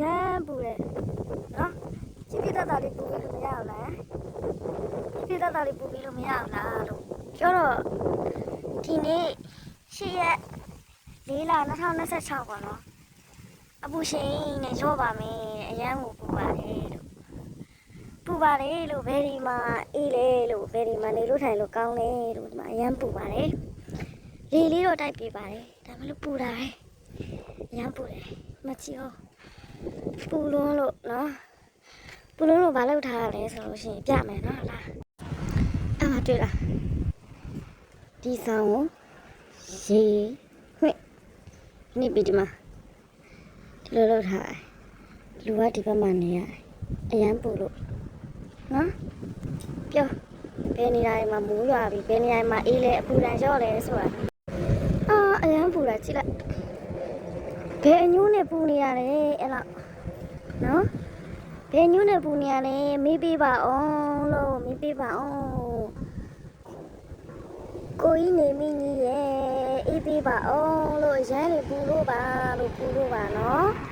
ရမ်းပူတယ်နော်ကြည့်ပြတတ်တာလေးပူပြီးလို့မရဘူးလားကြည့်ပြတတ်တာလေးပူပြီးလို့မရဘူးလားလို့ပြောတော့ဒီနေ့8 ရက်4 လ2026ပေါ့နော်အပူရှိန်နဲ့ရောပါမယ်အရန်ကိုပူပါတယ်လို့ပူပါတယ်လို့ဘယ်ဒီမှာအေးလေလို့ဘယ်ဒီမှာနေလို့ထိုင်လို့ကောင်းလဲလို့ဒီမှာအရန်ပူပါတယ်လေလေးတော့တိုက်ပြပါတယ်ဒါမှမဟုတ်ပူတာပဲအရန်ပူတယ်မကြည့်အောင်ပူလုံးလို့နော်ပူလုံးလို့ဘာလုပ်ထားရလဲဆိုလို့ရှိရင်ပြမယ်နော်လားအဲ့မှာတွေ့လားဒီဆောင်ကိုရေခွင့်နိပြီးဒီမှာဒီလိုလုပ်ထားတယ်လူကဒီဘက်မှာနေရတယ်အရန်ပူလို့နော်ပြောဘယ်နေရာမှာမိုးရွာပြီဘယ်နေရာမှာအေးလဲအပူတန်လျော့လဲဆိုတာအရန်ပူတာကြည့်လိုက်ဘယ်အညိုးနဲ့ပူနေရလဲအဲ့လောက်နော်ဘယ်ညိုးနဲ့ပူနေရလဲမေးပေးပါအောင်လို့မေးပေးပါအောင်ကိုကြီးနေမိကြီးရဲ့အေးပေးပါအောင်လို့ရမ်းနေပူလို့ပါနော်